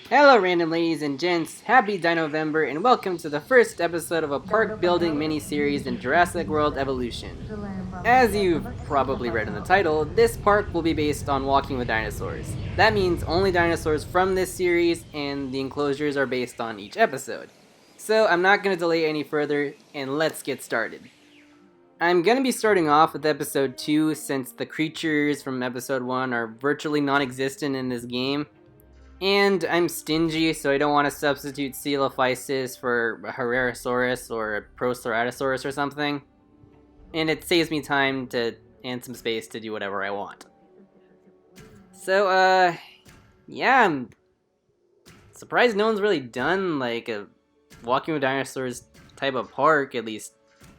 Hello random ladies and gents, happy Dinovember and welcome to the first episode of a park building mini-series in Jurassic World Evolution. As you've probably read in the title, this park will be based on walking with dinosaurs. That means only dinosaurs from this series and the enclosures are based on each episode. So I'm not going to delay any further and let's get started. I'm going to be starting off with episode 2 since the creatures from episode 1 are virtually non-existent in this game. And I'm stingy, so I don't want to substitute Coelophysis for a Herrerasaurus or a Proceratosaurus or something. And it saves me time and some space to do whatever I want. So, yeah, I'm surprised no one's really done like a Walking with Dinosaurs type of park, at least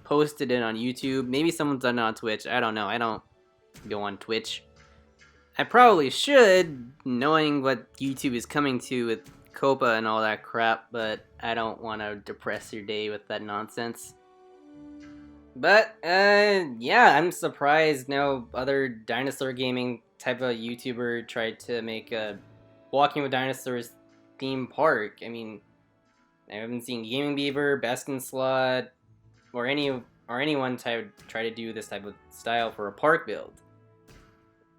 posted it on YouTube. Maybe someone's done it on Twitch. I don't know. I don't go on Twitch. I probably should, knowing what YouTube is coming to with COPA and all that crap, but I don't want to depress your day with that nonsense. But, yeah, I'm surprised no other dinosaur gaming type of YouTuber tried to make a Walking with Dinosaurs theme park. I mean, I haven't seen Gaming Beaver, Baskin Slot, or anyone try to do this type of style for a park build.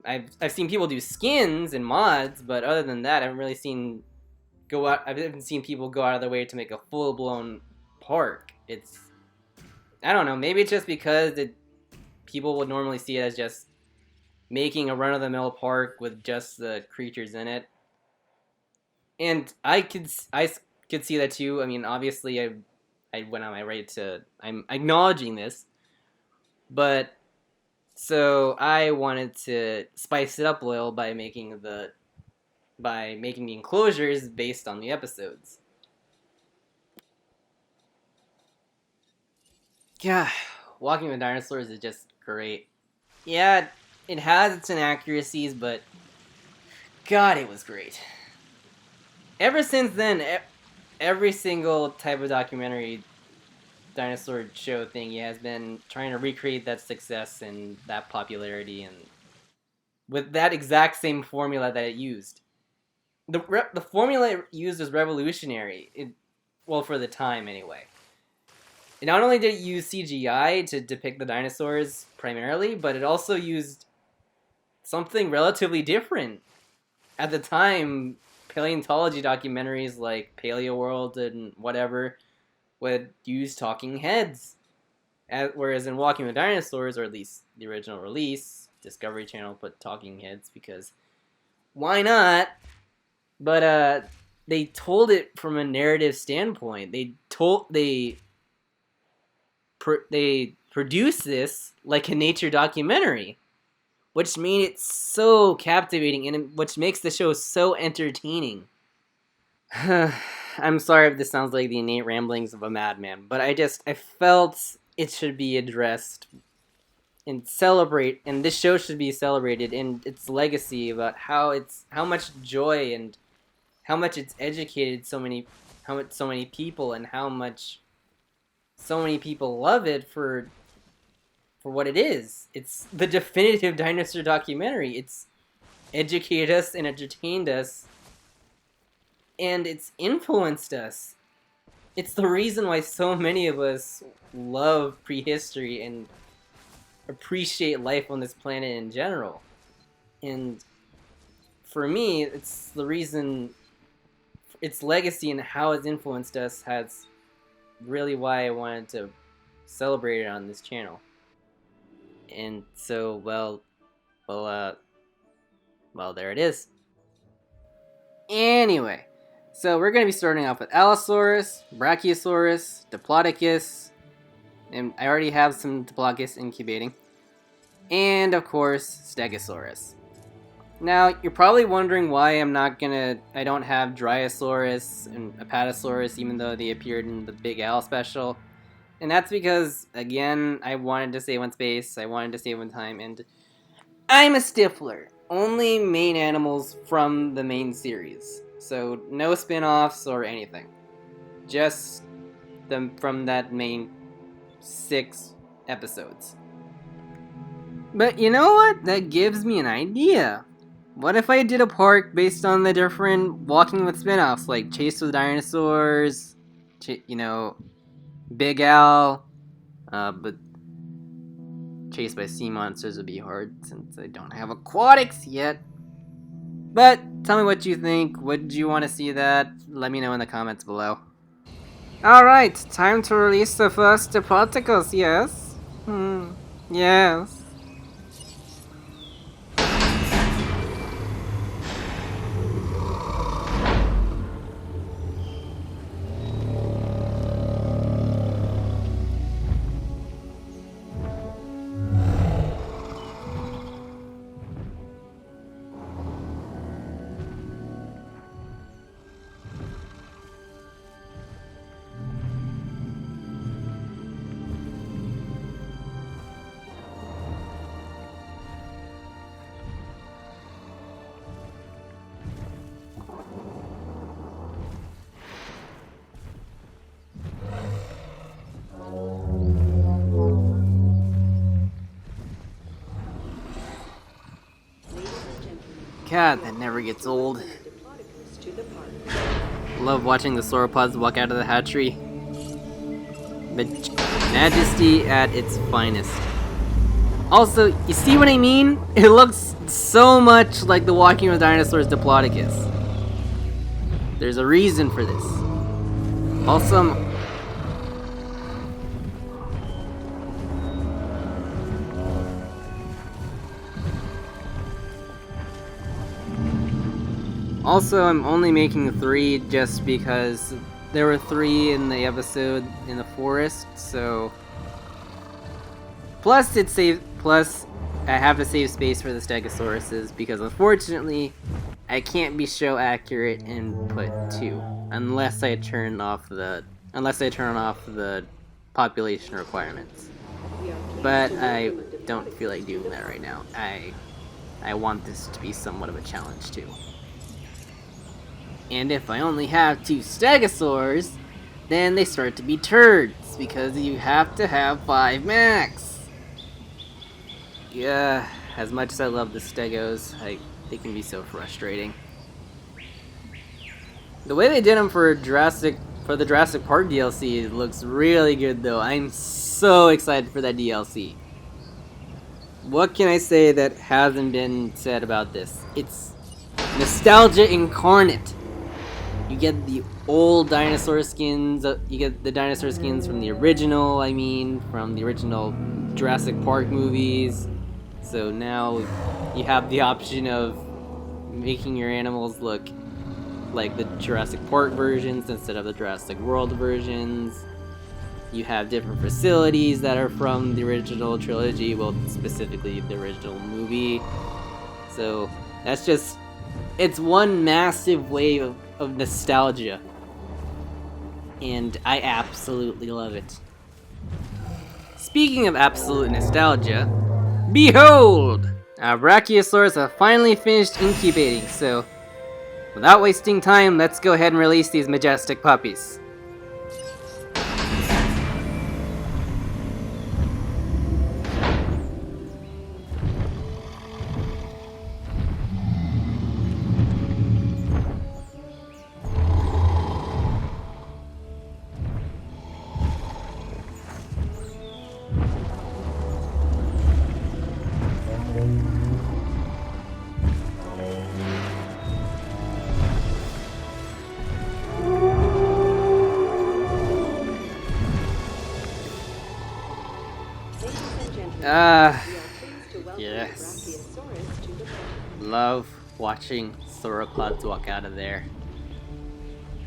I've seen people do skins and mods, but other than that, I haven't really seen I haven't seen people go out of their way to make a full blown park. I don't know. Maybe it's just because people would normally see it as just making a run of the mill park with just the creatures in it, and I could see that too. I mean, obviously, I went on my right to. I'm acknowledging this, but. So I wanted to spice it up a little by making the enclosures based on the episodes. Yeah, Walking with Dinosaurs is just great. Yeah, it has its inaccuracies, but God, it was great. Ever since then, every single type of documentary dinosaur show thingy has been trying to recreate that success and that popularity, and with that exact same formula that it used. The formula it used was revolutionary. Well, for the time anyway. And not only did it use CGI to depict the dinosaurs primarily, but it also used something relatively different. At the time, paleontology documentaries like Paleo World and whatever would use talking heads. Whereas in Walking with Dinosaurs, or at least the original release, Discovery Channel put talking heads because why not? But they told it from a narrative standpoint. They produced this like a nature documentary, which made it so captivating and which makes the show so entertaining. I'm sorry if this sounds like the innate ramblings of a madman, but I felt it should be addressed and this show should be celebrated in its legacy about how much joy and how much it's educated so many people, and how much so many people love it for what it is. It's the definitive dinosaur documentary. It's educated us and entertained us, and it's influenced us. It's the reason why so many of us love prehistory and appreciate life on this planet in general. And for me, it's the reason its legacy and how it's influenced us has really why I wanted to celebrate it on this channel. And so, well, there it is. Anyway, so we're going to be starting off with Allosaurus, Brachiosaurus, Diplodocus, and I already have some Diplodocus incubating, and of course, Stegosaurus. Now, you're probably wondering why I don't have Dryosaurus and Apatosaurus, even though they appeared in the Big Al special. And that's because, again, I wanted to save on space, I wanted to save on time, and I'm a stiffler. Only main animals from the main series. So, no spin-offs or anything. Just them from that main 6 episodes. But you know what? That gives me an idea. What if I did a park based on the different Walking with spin-offs, like Chase with Dinosaurs, Big Al, but Chased by Sea Monsters would be hard since I don't have aquatics yet. But tell me what you think. Would you want to see that? Let me know in the comments below. Alright, time to release the first Diplodocus, yes? Yes. God, that never gets old. Love watching the Sauropods walk out of the hatchery. Majesty at its finest. Also, you see what I mean? It looks so much like the Walking with Dinosaurs Diplodocus. There's a reason for this. Also, I'm only making 3 just because there were 3 in the episode in the forest, so... Plus I have to save space for the Stegosauruses because unfortunately I can't be show accurate and put 2 unless I turn off the population requirements. But I don't feel like doing that right now. I want this to be somewhat of a challenge too. And if I only have 2 Stegosaurs, then they start to be turds, because you have to have 5 max. Yeah, as much as I love the Stegos, they can be so frustrating. The way they did them for the Jurassic Park DLC looks really good though. I'm so excited for that DLC. What can I say that hasn't been said about this? It's nostalgia incarnate. You get the old dinosaur skins, you get the dinosaur skins from the original, from the original Jurassic Park movies. So now you have the option of making your animals look like the Jurassic Park versions instead of the Jurassic World versions. You have different facilities that are from the original trilogy, well, specifically the original movie. So that's just, it's one massive wave of nostalgia, and I absolutely love it. Speaking of absolute nostalgia, behold! Our Brachiosaurus have finally finished incubating, so without wasting time, let's go ahead and release these majestic puppies. Yes. Love watching Sauropods walk out of there.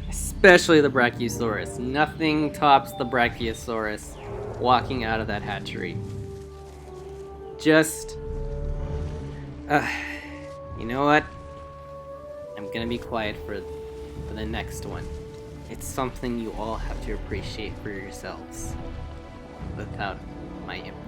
Especially the Brachiosaurus. Nothing tops the Brachiosaurus walking out of that hatchery. Just... you know what? I'm gonna be quiet for the next one. It's something you all have to appreciate for yourselves. Without my input.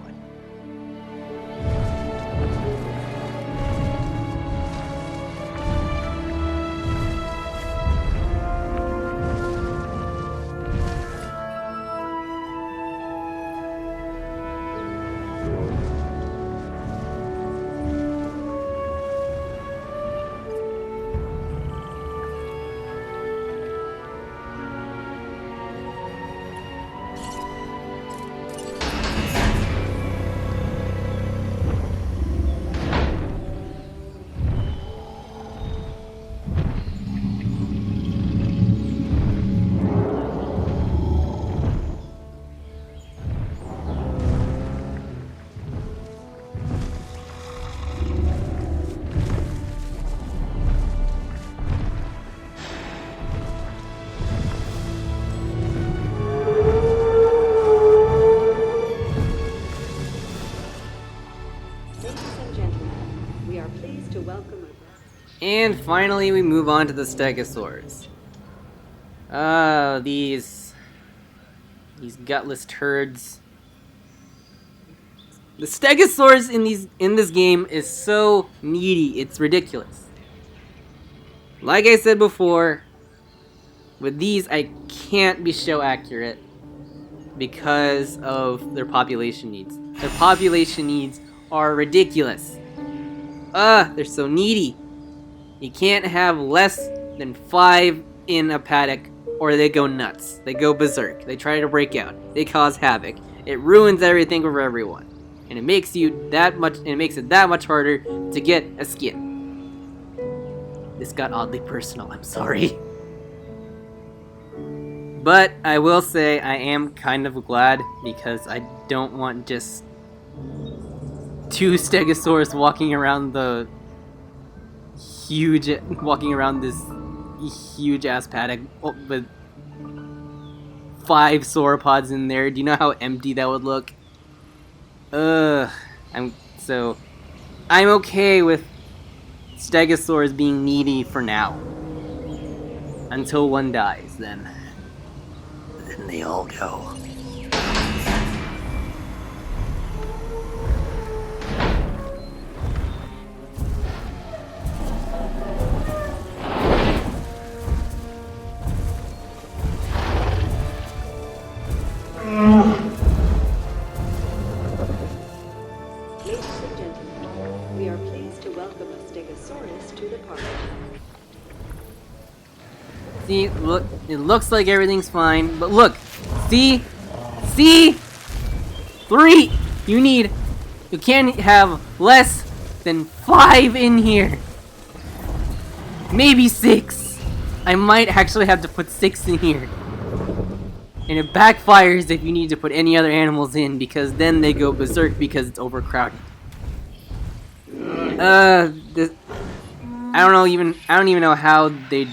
And finally, we move on to the Stegosaurs. These gutless turds. The Stegosaurus in this game is so needy, it's ridiculous. Like I said before, with these I can't be show accurate because of their population needs. Their population needs are ridiculous. They're so needy. You can't have less than 5 in a paddock or they go nuts. They go berserk. They try to break out. They cause havoc. It ruins everything for everyone. And it makes it that much harder to get a skin. This got oddly personal, I'm sorry. But I will say I am kind of glad because I don't want just 2 Stegosaurus walking around this huge ass paddock with 5 sauropods in there. Do you know how empty that would look? I'm okay with Stegosaurs being needy for now. Until one dies, then they all go. Ladies and gentlemen, we are pleased to welcome a Stegosaurus to the park. See, look, it looks like everything's fine, but look, see, 3, you can't have less than 5 in here, maybe 6, I might actually have to put 6 in here, and it backfires if you need to put any other animals in, because then they go berserk because it's overcrowded. I don't even know how they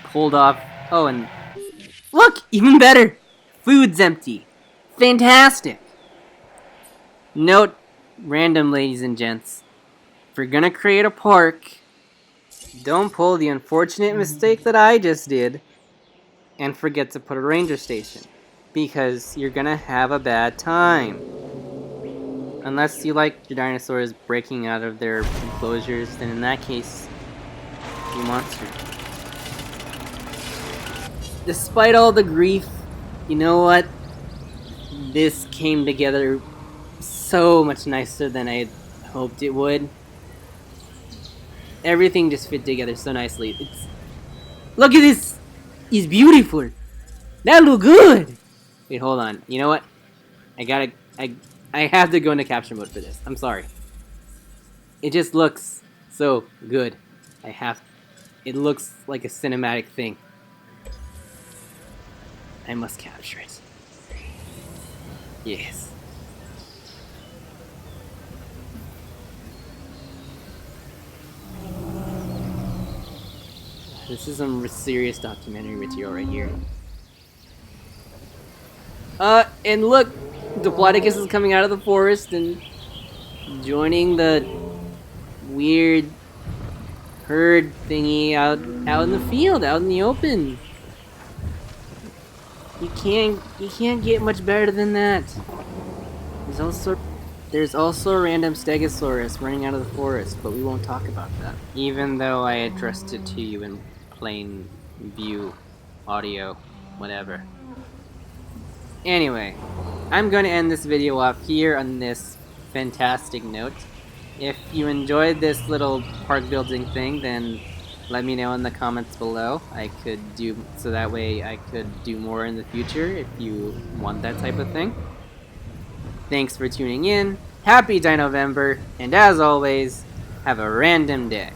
pulled off. Oh, and look, even better, food's empty. Fantastic. Note, random ladies and gents, if you're gonna create a park, don't pull the unfortunate mistake that I just did and forget to put a ranger station, because you're gonna have a bad time. Unless you like your dinosaurs breaking out of their enclosures, then in that case, you monster. Despite all the grief, you know what? This came together so much nicer than I had hoped it would. Everything just fit together so nicely. Look at this! It's beautiful! That look good! Wait, hold on. You know what? I have to go into capture mode for this. I'm sorry. It just looks so good. It looks like a cinematic thing. I must capture it. Yes. This is some serious documentary material right here. And look! Diplodocus is coming out of the forest and joining the weird herd thingy out in the field, out in the open. You can't get much better than that. There's also a random Stegosaurus running out of the forest, but we won't talk about that. Even though I addressed it to you in plain view, audio, whatever. Anyway, I'm going to end this video off here on this fantastic note. If you enjoyed this little park building thing, then let me know in the comments below. So that way I could do more in the future if you want that type of thing. Thanks for tuning in, happy Dinovember, and as always, have a random day.